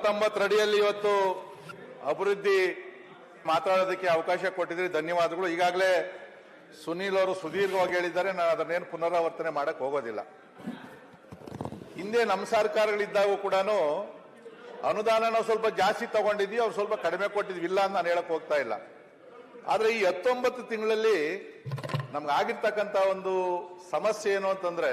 49 ಅಡಿಯಲ್ಲಿ ಇವತ್ತು ಅಭಿವೃದ್ಧಿ ಮಾತಾಡೋದಕ್ಕೆ ಅವಕಾಶ ಕೊಟ್ಟಿದ್ರಿ, ಧನ್ಯವಾದಗಳು. ಈಗಾಗಲೇ ಸುನೀಲ್ ಅವರು ಸುದೀರ್ಘವಾಗಿ ಹೇಳಿದ್ದಾರೆ, ನಾನು ಅದನ್ನೇನು ಪುನರಾವರ್ತನೆ ಮಾಡಕ್ ಹೋಗೋದಿಲ್ಲ. ಹಿಂದೆ ನಮ್ಮ ಸರ್ಕಾರಗಳಿದ್ದಾಗ ಕೂಡ ಅನುದಾನ ನಾವು ಸ್ವಲ್ಪ ಜಾಸ್ತಿ ತಗೊಂಡಿದ್ವಿ, ಅವ್ರು ಸ್ವಲ್ಪ ಕಡಿಮೆ ಕೊಟ್ಟಿದ್ವಿ, ಇಲ್ಲ ಅಂತ ನಾನು ಹೇಳಕ್ ಹೋಗ್ತಾ ಇಲ್ಲ. ಆದ್ರೆ ಈ 19 ತಿಂಗಳಲ್ಲಿ ನಮ್ಗೆ ಆಗಿರ್ತಕ್ಕಂಥ ಒಂದು ಸಮಸ್ಯೆ ಏನು ಅಂತಂದ್ರೆ,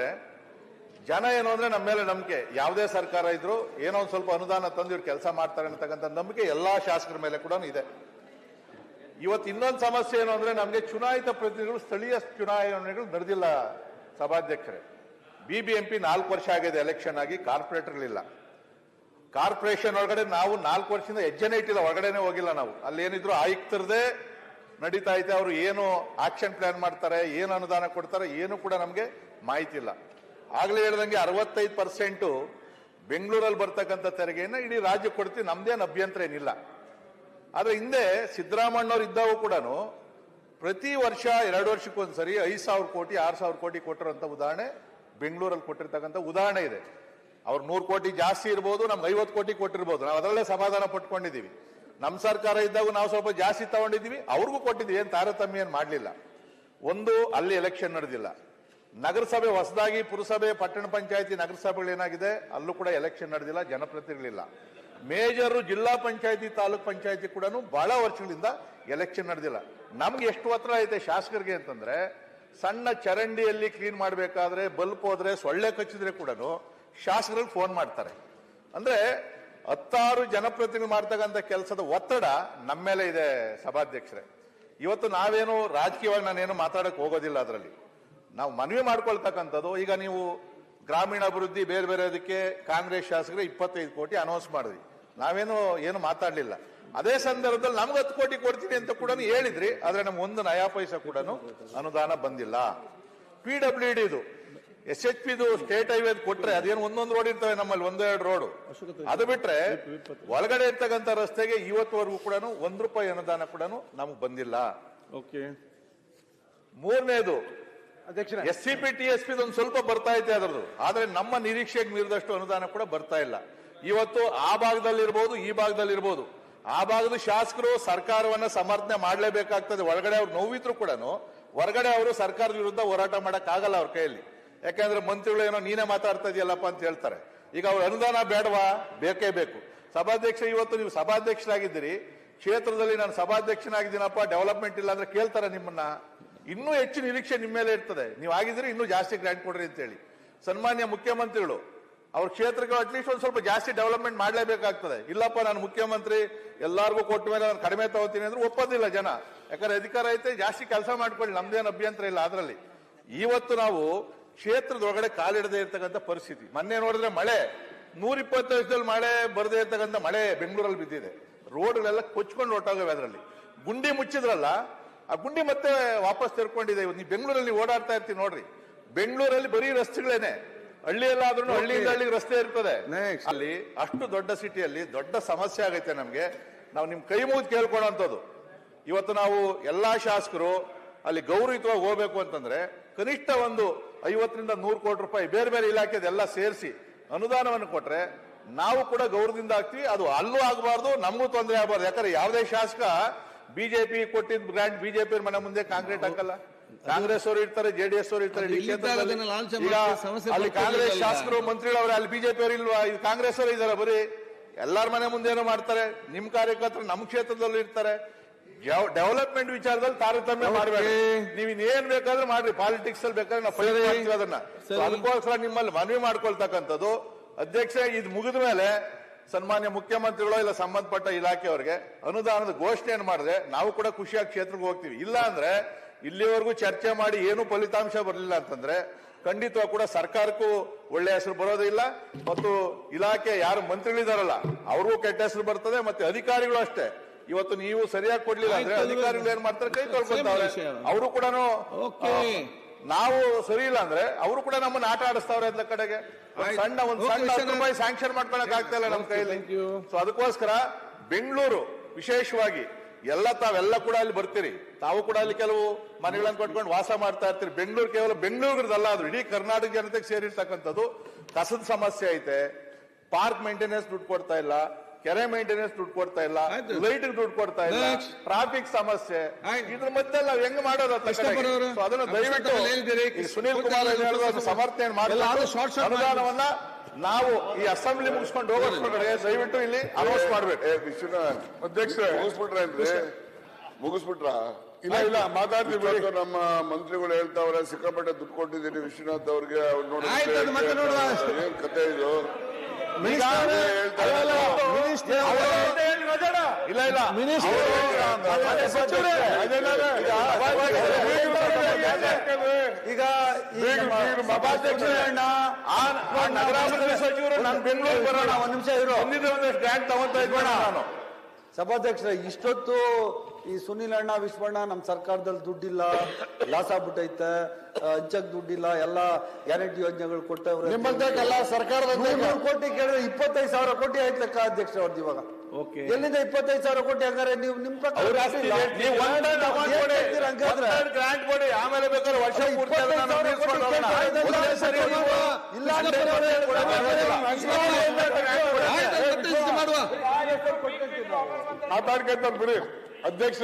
ಜನ ಏನು ಅಂದ್ರೆ ನಮ್ಮ ಮೇಲೆ ನಂಬಿಕೆ, ಯಾವುದೇ ಸರ್ಕಾರ ಇದ್ರು ಏನೋ ಒಂದು ಸ್ವಲ್ಪ ಅನುದಾನ ತಂದು ಇವ್ರು ಕೆಲಸ ಮಾಡ್ತಾರೆ ಅಂತಕ್ಕಂಥ ನಂಬಿಕೆ ಎಲ್ಲಾ ಶಾಸಕರ ಮೇಲೆ ಕೂಡ ಇದೆ. ಇವತ್ತು ಇನ್ನೊಂದು ಸಮಸ್ಯೆ ಏನು ಅಂದ್ರೆ, ನಮಗೆ ಚುನಾಯಿತ ಪ್ರತಿನಿಧಿಗಳು ಸ್ಥಳೀಯ ಚುನಾವಣೆಗಳು ನಡೆದಿಲ್ಲ ಸಭಾಧ್ಯಕ್ಷರೇ. BBMP 4 ವರ್ಷ ಆಗಿದೆ ಎಲೆಕ್ಷನ್ ಆಗಿ, ಕಾರ್ಪೊರೇಟರ್ಗಳಿಲ್ಲ. ಕಾರ್ಪೊರೇಷನ್ ಒಳಗಡೆ ನಾವು 4 ವರ್ಷದಿಂದ ಹೆಜ್ಜೆನೇ ಇಟ್ಟಿಲ್ಲ, ಹೊರಗಡೆನೆ ಹೋಗಿಲ್ಲ ನಾವು. ಅಲ್ಲಿ ಏನಿದ್ರು ಆಯುಕ್ತರದೇ ನಡೀತಾ ಐತೆ. ಅವರು ಏನು ಆಕ್ಷನ್ ಪ್ಲಾನ್ ಮಾಡ್ತಾರೆ, ಏನು ಅನುದಾನ ಕೊಡ್ತಾರೆ, ಏನು ಕೂಡ ನಮಗೆ ಮಾಹಿತಿ ಇಲ್ಲ. ಆಗ್ಲೇ ಹೇಳ್ದಂಗೆ 65% ಬೆಂಗಳೂರಲ್ಲಿ ಬರ್ತಕ್ಕಂಥ ತೆರಿಗೆಯನ್ನ ಇಡೀ ರಾಜ್ಯ ಕೊಡ್ತೀವಿ, ನಮ್ದೇನು ಅಭ್ಯಂತರ ಏನಿಲ್ಲ. ಆದ್ರೆ ಹಿಂದೆ ಸಿದ್ದರಾಮಣ್ಣವ್ರು ಇದ್ದಾಗೂ ಕೂಡ ಪ್ರತಿ ವರ್ಷ 2 ವರ್ಷಕ್ಕೊಂದ್ಸರಿ 5,000 ಕೋಟಿ 6,000 ಕೋಟಿ ಕೊಟ್ಟಿರುವಂತ ಉದಾಹರಣೆ ಬೆಂಗಳೂರಲ್ಲಿ ಕೊಟ್ಟಿರ್ತಕ್ಕಂಥ ಉದಾಹರಣೆ ಇದೆ. ಅವ್ರು 100 ಕೋಟಿ ಜಾಸ್ತಿ ಇರ್ಬೋದು, ನಮ್ಗೆ 50 ಕೋಟಿ ಕೊಟ್ಟಿರ್ಬೋದು, ನಾವು ಅದರಲ್ಲೇ ಸಮಾಧಾನ ಪಟ್ಕೊಂಡಿದ್ದೀವಿ. ನಮ್ಮ ಸರ್ಕಾರ ಇದ್ದಾಗ ನಾವು ಸ್ವಲ್ಪ ಜಾಸ್ತಿ ತಗೊಂಡಿದ್ದೀವಿ, ಅವ್ರಿಗೂ ಕೊಟ್ಟಿದ್ದೀವಿ, ಏನ್ ತಾರತಮ್ಯ ಏನ್ ಮಾಡ್ಲಿಲ್ಲ. ಒಂದು ಅಲ್ಲಿ ಎಲೆಕ್ಷನ್ ನಡೆದಿಲ್ಲ. ನಗರಸಭೆ ಹೊಸದಾಗಿ ಪುರಸಭೆ, ಪಟ್ಟಣ ಪಂಚಾಯತಿ, ನಗರಸಭೆಗಳು ಏನಾಗಿದೆ ಅಲ್ಲೂ ಕೂಡ ಎಲೆಕ್ಷನ್ ನಡೆದಿಲ್ಲ, ಜನಪ್ರತಿನಿಧಿಗಳಿಲ್ಲ. ಮೇಜರು ಜಿಲ್ಲಾ ಪಂಚಾಯತಿ, ತಾಲೂಕ್ ಪಂಚಾಯತಿ ಕೂಡ ಬಹಳ ವರ್ಷಗಳಿಂದ ಎಲೆಕ್ಷನ್ ನಡೆದಿಲ್ಲ. ನಮ್ಗೆ ಎಷ್ಟು ಒತ್ತಡ ಐತೆ ಶಾಸಕರಿಗೆ ಅಂತಂದ್ರೆ, ಸಣ್ಣ ಚರಂಡಿಯಲ್ಲಿ ಕ್ಲೀನ್ ಮಾಡಬೇಕಾದ್ರೆ ಬಲ್ಪ್ ಹೋದ್ರೆ, ಸೊಳ್ಳೆ ಕಚ್ಚಿದ್ರೆ ಕೂಡ ಶಾಸಕರಿಗೆ ಫೋನ್ ಮಾಡ್ತಾರೆ. ಅಂದ್ರೆ 16 ಜನಪ್ರತಿನಿಧಿ ಮಾಡ್ತಕ್ಕಂಥ ಕೆಲಸದ ಒತ್ತಡ ನಮ್ಮ ಮೇಲೆ ಇದೆ ಸಭಾಧ್ಯಕ್ಷರೇ. ಇವತ್ತು ನಾವೇನು ರಾಜಕೀಯವಾಗಿ ನಾನೇನು ಮಾತಾಡಕ್ ಹೋಗೋದಿಲ್ಲ. ಅದರಲ್ಲಿ ನಾವು ಮನವಿ ಮಾಡ್ಕೊಳ್ತಕ್ಕಂಥದ್ದು, ಈಗ ನೀವು ಗ್ರಾಮೀಣ ಅಭಿವೃದ್ಧಿ ಬೇರೆ ಬೇರೆ ಅದಕ್ಕೆ ಕಾಂಗ್ರೆಸ್ ಶಾಸಕರು 25 ಕೋಟಿ ಅನೌನ್ಸ್ ಮಾಡಿದ್ವಿ, ಏನು ಮಾತಾಡ್ಲಿಲ್ಲ. ಅದೇ ಸಂದರ್ಭದಲ್ಲಿ ನಮ್ಗೆ 10 ಕೋಟಿ ಕೊಡ್ತೀನಿ ಅಂತ ಕೂಡ ಹೇಳಿದ್ರಿ, ಆದ್ರೆ ನಮ್ಗೆ 1 ನಯಾ ಪೈಸಾ ಕೂಡ ಅನುದಾನ ಬಂದಿಲ್ಲ. PWD ಇದು SHP ಸ್ಟೇಟ್ ಹೈವೇ ಕೊಟ್ರೆ ಅದೇನು ಒಂದೊಂದು ರೋಡ್ ಇರ್ತವೆ ನಮ್ಮಲ್ಲಿ, 1-2 ರೋಡ್. ಅದು ಬಿಟ್ರೆ ಒಳಗಡೆ ಇರ್ತಕ್ಕಂಥ ರಸ್ತೆಗೆ ಇವತ್ತುವರೆಗೂ ಕೂಡ 1 ರೂಪಾಯಿ ಅನುದಾನ ಕೂಡ ನಮ್ಗೆ ಬಂದಿಲ್ಲ. ಮೂರನೇದು SCP TSP ಒಂದು ಸ್ವಲ್ಪ ಬರ್ತಾ ಇದೆ ಅದರದ್ದು, ಆದ್ರೆ ನಮ್ಮ ನಿರೀಕ್ಷೆಗೆ ಮೀರಿದಷ್ಟು ಅನುದಾನ ಕೂಡ ಬರ್ತಾ ಇಲ್ಲ. ಇವತ್ತು ಆ ಭಾಗದಲ್ಲಿರ್ಬೋದು, ಈ ಭಾಗದಲ್ಲಿರ್ಬೋದು, ಆ ಭಾಗದ ಶಾಸಕರು ಸರ್ಕಾರವನ್ನ ಸಮರ್ಥನೆ ಮಾಡಲೇಬೇಕಾಗ್ತದೆ. ಒಳಗಡೆ ಅವ್ರು ನೋವಿದ್ರು ಕೂಡ ಹೊರಗಡೆ ಅವರು ಸರ್ಕಾರದ ವಿರುದ್ಧ ಹೋರಾಟ ಮಾಡಕ್ ಆಗಲ್ಲ ಅವ್ರ ಕೈಯಲ್ಲಿ. ಯಾಕಂದ್ರೆ ಮಂತ್ರಿಗಳು ಏನೋ ನೀನೇ ಮಾತಾಡ್ತಾ ಇದೆಯಲ್ಲಪ್ಪ ಅಂತ ಹೇಳ್ತಾರೆ. ಈಗ ಅವ್ರ ಅನುದಾನ ಬೇಡವಾ? ಬೇಕೇ ಬೇಕು. ಸಭಾಧ್ಯಕ್ಷ, ಇವತ್ತು ನೀವು ಸಭಾಧ್ಯಕ್ಷರಾಗಿದ್ದೀರಿ, ಕ್ಷೇತ್ರದಲ್ಲಿ ನಾನು ಸಭಾಧ್ಯಕ್ಷನಾಗಿದ್ದೀನಪ್ಪ, ಡೆವಲಪ್ಮೆಂಟ್ ಇಲ್ಲ ಅಂದ್ರೆ ಕೇಳ್ತಾರೆ ನಿಮ್ಮನ್ನ. ಇನ್ನೂ ಹೆಚ್ಚು ನಿರೀಕ್ಷೆ ನಿಮ್ಮ ಮೇಲೆ ಇರ್ತದೆ, ನೀವು ಆಗಿದ್ರೆ ಇನ್ನೂ ಜಾಸ್ತಿ ಗ್ರಾಂಟ್ ಕೊಡ್ರಿ ಅಂತ ಹೇಳಿ. ಸನ್ಮಾನ್ಯ ಮುಖ್ಯಮಂತ್ರಿಗಳು ಅವ್ರ ಕ್ಷೇತ್ರಕ್ಕೆ ಅಟ್ಲೀಸ್ಟ್ ಒಂದು ಸ್ವಲ್ಪ ಜಾಸ್ತಿ ಡೆವಲಪ್ಮೆಂಟ್ ಮಾಡಲೇಬೇಕಾಗ್ತದೆ. ಇಲ್ಲಪ್ಪ ನಾನು ಮುಖ್ಯಮಂತ್ರಿ ಎಲ್ಲಾರ್ಗೂ ಕೊಟ್ಟ ಮೇಲೆ ನಾನು ಕಡಿಮೆ ತಗೋತೀನಿ ಅಂದ್ರೆ ಒಪ್ಪೋದಿಲ್ಲ ಜನ. ಯಾಕಂದ್ರೆ ಅಧಿಕಾರ ಐತೆ, ಜಾಸ್ತಿ ಕೆಲಸ ಮಾಡ್ಕೊಳ್ಳಿ, ನಮ್ದೇನು ಅಭ್ಯಂತರ ಇಲ್ಲ. ಅದರಲ್ಲಿ ಇವತ್ತು ನಾವು ಕ್ಷೇತ್ರದ ಒಳಗಡೆ ಕಾಲಿಡದೆ ಇರ್ತಕ್ಕಂಥ ಪರಿಸ್ಥಿತಿ. ಮೊನ್ನೆ ನೋಡಿದ್ರೆ ಮಳೆ 120 ವರ್ಷದಲ್ಲಿ ಮಳೆ ಬರದೇ ಇರ್ತಕ್ಕಂಥ ಮಳೆ ಬೆಂಗಳೂರಲ್ಲಿ ಬಿದ್ದಿದೆ. ರೋಡ್ಗಳೆಲ್ಲ ಕೊಚ್ಕೊಂಡು ಹೊಟ್ಟೋಗವೆ. ಅದರಲ್ಲಿ ಗುಂಡಿ ಮುಚ್ಚಿದ್ರಲ್ಲ, ಆ ಗುಂಡಿ ಮತ್ತೆ ವಾಪಸ್ ತೆರ್ಕೊಂಡಿದೆ. ನೀವು ಬೆಂಗಳೂರಲ್ಲಿ ಓಡಾಡ್ತಾ ಇರ್ತೀವಿ ನೋಡ್ರಿ, ಬೆಂಗಳೂರಲ್ಲಿ ಬರೀ ರಸ್ತೆಗಳೇನೆ. ಹಳ್ಳಿಯಲ್ಲಾದ್ರೂ ಹಳ್ಳಿಯಿಂದ ಹಳ್ಳಿಗೆ ರಸ್ತೆ ಇರ್ತದೆ. ಅಲ್ಲಿ ಅಷ್ಟು ದೊಡ್ಡ ಸಿಟಿಯಲ್ಲಿ ದೊಡ್ಡ ಸಮಸ್ಯೆ ಆಗೈತೆ ನಮ್ಗೆ. ನಾವು ನಿಮ್ ಕೈ ಮುಗಿದು ಕೇಳ್ಕೊಳ್ಳೋಂಥದ್ದು, ಇವತ್ತು ನಾವು ಎಲ್ಲಾ ಶಾಸಕರು ಅಲ್ಲಿ ಗೌರವಿತವಾಗಿ ಹೋಗ್ಬೇಕು ಅಂತಂದ್ರೆ ಕನಿಷ್ಠ ಒಂದು 50ರಿಂದ 100 ಕೋಟಿ ರೂಪಾಯಿ ಬೇರೆ ಬೇರೆ ಇಲಾಖೆದೆಲ್ಲ ಸೇರಿಸಿ ಅನುದಾನವನ್ನು ಕೊಟ್ರೆ ನಾವು ಕೂಡ ಗೌರವದಿಂದ ಆಗ್ತೀವಿ. ಅದು ಅಲ್ಲೂ ಆಗಬಾರ್ದು, ನಮಗೂ ತೊಂದರೆ ಆಗಬಾರ್ದು. ಯಾಕಂದ್ರೆ ಯಾವುದೇ ಶಾಸಕ ಬಿಜೆಪಿ ಕೊಟ್ಟಿದ್ದ ಗ್ರಾಂಟ್ ಬಿಜೆಪಿ ಮನೆ ಮುಂದೆ ಕಾಂಕ್ರೀಟ್ ಹಾಕಲ್ಲ. ಕಾಂಗ್ರೆಸ್ ಅವರು ಇರ್ತಾರೆ, JDS ಅವರು ಇರ್ತಾರೆ. ಅಲ್ಲಿ ಕಾಂಗ್ರೆಸ್ ಶಾಸಕರು ಮಂತ್ರಿಗಳವ್ರೆ, ಅಲ್ಲಿ ಬಿಜೆಪಿ ಅವರು ಇಲ್ವಾ? ಇದು ಕಾಂಗ್ರೆಸ್ ಅವರು ಇದಾರೆ. ಬರೀ ಎಲ್ಲಾರ ಮನೆ ಮುಂದೆ ಏನೋ ಮಾಡ್ತಾರೆ. ನಿಮ್ ಕಾರ್ಯಕರ್ತರು ನಮ್ಮ ಕ್ಷೇತ್ರದಲ್ಲೂ ಇರ್ತಾರೆ. ಡೆವಲಪ್ಮೆಂಟ್ ವಿಚಾರದಲ್ಲಿ ತಾರತಮ್ಯ ಮಾಡಬೇಡಿ. ನೀವು ಇನ್ನೇನ್ ಬೇಕಾದ್ರೆ ಮಾಡ್ರಿ, ಪಾಲಿಟಿಕ್ಸ್ ಅಲ್ಲಿ ಬೇಕಾದ್ರೆ ನಾವು ಫೈಲ್ ಮಾಡ್ತೀವಿ ಅದನ್ನ. ಅದಕ್ಕೋಸ್ಕರ ನಿಮ್ಮಲ್ಲಿ ಮನವಿ ಮಾಡ್ಕೊಳ್ತಕ್ಕಂಥದ್ದು, ಅಧ್ಯಕ್ಷ, ಇದು ಮುಗಿದ ಮೇಲೆ ಸನ್ಮಾನ್ಯ ಮುಖ್ಯಮಂತ್ರಿಗಳು ಇಲ್ಲ ಸಂಬಂಧಪಟ್ಟ ಇಲಾಖೆಯವರಿಗೆ ಅನುದಾನದ ಘೋಷಣೆಯನ್ನು ಮಾಡಿದ್ರೆ ನಾವು ಕೂಡ ಖುಷಿಯಾಗಿ ಕ್ಷೇತ್ರಕ್ಕೆ ಹೋಗ್ತೀವಿ. ಇಲ್ಲ ಅಂದ್ರೆ ಇಲ್ಲಿವರೆಗೂ ಚರ್ಚೆ ಮಾಡಿ ಏನು ಫಲಿತಾಂಶ ಬರಲಿಲ್ಲ ಅಂತಂದ್ರೆ ಖಂಡಿತವಾಗಿ ಕೂಡ ಸರ್ಕಾರಕ್ಕೂ ಒಳ್ಳೆ ಹೆಸರು ಬರೋದಿಲ್ಲ, ಮತ್ತು ಇಲಾಖೆ ಯಾರು ಮಂತ್ರಿಗಳಿದಾರಲ್ಲ ಅವ್ರಿಗೂ ಕೆಟ್ಟ ಹೆಸರು ಬರ್ತದೆ, ಮತ್ತೆ ಅಧಿಕಾರಿಗಳು ಅಷ್ಟೇ. ಇವತ್ತು ನೀವು ಸರಿಯಾಗಿ ಕೊಡ್ಲಿಲ್ಲ ಅಂದ್ರೆ ಅಧಿಕಾರಿಗಳು ಏನ್ ಮಾಡ್ತಾರೆ, ಕೈ ತೊಳ್ಕೊಂತಾರೆ. ಅವರು ಕೂಡ ನಾವು ಸರಿ ಇಲ್ಲ ಅಂದ್ರೆ ಅವರು ಕೂಡ ನಮ್ಮನ್ನ ಆಟ ಆಡಿಸ್ತಾವ್ರೆ ಎಲ್ಲ ಕಡೆಗೆ. ಸಣ್ಣ ₹10 ಸ್ಯಾಂಕ್ಷನ್ ಮಾಡ್ಕೊಳಕ್ ಆಗ್ತಾ ಇಲ್ಲ ನಮ್ಮ ಕೈಯಲ್ಲಿ. ಸೊ ಅದಕ್ಕೋಸ್ಕರ ಬೆಂಗಳೂರು ವಿಶೇಷವಾಗಿ ತಾವೆಲ್ಲ ಕೂಡ ಅಲ್ಲಿ ಬರ್ತೀರಿ, ತಾವು ಕೂಡ ಅಲ್ಲಿ ಕೆಲವು ಮನೆಗಳನ್ನು ಕಟ್ಕೊಂಡು ವಾಸ ಮಾಡ್ತಾ ಇರ್ತೀರಿ. ಬೆಂಗಳೂರು ಕೇವಲ ಬೆಂಗಳೂರಿದಲ್ಲ, ಅದು ಇಡೀ ಕರ್ನಾಟಕ ಜನತೆಗೆ ಸೇರಿರ್ತಕ್ಕಂಥದ್ದು. ಕಸದ ಸಮಸ್ಯೆ ಐತೆ, ಪಾರ್ಕ್ ಮೇಂಟೆನೆನ್ಸ್ ದುಡ್ಡು ಕೊಡ್ತಾ ಇಲ್ಲ, ಕೆರೆ ಮೇಂಟೆನೆನ್ಸ್ ದುಡ್ಡು ಕೊಡ್ತಾ ಇಲ್ಲ, ಆಯ್ತು. ಲೈಟ್ ದುಡ್ಡು ಕೊಡ್ತಾ ಇಲ್ಲ, Next. ಟ್ರಾಫಿಕ್ ಸಮಸ್ಯೆ, ಆಯ್ತು. ಇದ್ರ ಮಧ್ಯೆ ನಾವು ಹೆಂಗ್ ಮಾಡೋದು ಅಂತ ಕೃಷ್ಣಪ್ಪನವರು, So ಅದನ್ನ ದಯವಿಟ್ಟು ಕೃಷ್ಣಪ್ಪನವರು ಹೇಳಿದ್ದೀರಿ. ಈ ಸುನೀಲ್ ಕುಮಾರ್ ಹೇಳುವ ಸಮರ್ಥನೆ ಎಲ್ಲ ಅದು short short ಅನುದಾನವನ್ನ ನಾವು ಈ ಅಸೆಂಬ್ಲಿ ಮುಗಿಸ್ಕೊಂಡು ಹೋಗೋಷ್ಟ್ರೊಳಗೆ ದಯವಿಟ್ಟು ಇಲ್ಲಿ ಅನೌನ್ಸ್ ಮಾಡ್ಬೇಕು. ವಿಶ್ವನಾಥ್ ಅಧ್ಯಕ್ಷರೇ ಮುಗಿಸ್ಬಿಟ್ರೇನ್ರಿ? ಮುಗಿಸ್ಬಿಟ್ರಾ? ಇಲ್ಲ ಇಲ್ಲ ಮಾತಾಡ್ತೀವಿ ಇವತ್ತು ನಮ್ಮ ಮಂತ್ರಿಗಳು ಹೇಳ್ತಾವ್ರೆ ಸಿಕ್ಕಾಪಟ್ಟೆ ದುಡ್ಡು ಕೊಟ್ಟಿದ್ದೀನಿ ವಿಶ್ವನಾಥ್ ಅವ್ರಿಗೆ. ಅವ್ರು ನೋಡಿ ಆಯ್ತು, ಅದು ಮತ್ತೆ ನೋಡುವ. ಏನ್ ಕತೆ ಇದು? ಈಗ ಹೇಳ್ತಾರೆ ಇಲ್ಲ ಇಲ್ಲ ಈಗ ಸಭಾಧ್ಯಕ್ಷರಣ್ಣ ನಗರಾಭಿವೃದ್ಧಿ ಸಚಿವರು ನಾನು ಬೆಂಗಳೂರು ಬರೋಣ, ಒಂದ್ ನಿಮಿಷ ಇರು. ಒಂದಿದ್ರೆ ಒಂದಷ್ಟು ಗ್ರಾಂಟ್ ತಗೊಂತ ಇದ್ಬೇಡ ನಾನು. ಸಭಾಧ್ಯಕ್ಷರ ಇಷ್ಟೊತ್ತು ಈ ಸುನಿಲ್ ಅಣ್ಣ ವಿಶ್ವಣ್ಣ ನಮ್ಮ ಸರ್ಕಾರದಲ್ಲಿ ದುಡ್ಡಿಲ್ಲ, ಲಾಸ್ ಆಗ್ಬಿಟ್ಟೈತೆ, ಹಂಚಕ್ ದುಡ್ಡಿಲ್ಲ, ಎಲ್ಲ ಗ್ಯಾರಂಟಿ ಯೋಜನೆಗಳು ಕೊಟ್ಟವ್ರೆ. ನಿಮ್ಮಂತೆಲ್ಲ ಸರ್ಕಾರದ 100 ಕೋಟಿ ಕೇಳಿದ್ರೆ 25,000 ಕೋಟಿ ಆಯ್ತು ಲೆಕ್ಕ ಅಧ್ಯಕ್ಷ ಅವ್ರದ್ದು ಇವಾಗ. ಎಲ್ಲಿಂದ 25,000 ಕೋಟಿ ಹಂಗಾರೆ ನೀವು ನಿಮ್ ಪ್ರಕಾರ ನೀವು ಗ್ರಾಂಟ್ ಕೊಡಿ, ಆಮೇಲೆ ಬೇಕಾದ್ರೆ ವರ್ಷ ಪೂರ್ತಿ ಅದನ್ನ ನಾವು ನಿಲ್ಸ್ಕೊಂಡು ಹೋಗೋಣ. ಒಂದೇ ಸರಿ ನೀವು ಇಲ್ಲ ಮಾಡುವ ಮಾತಾಡ್ಕೊಂತಾರೆ ಬಿಡಿ ಅಧ್ಯಕ್ಷ.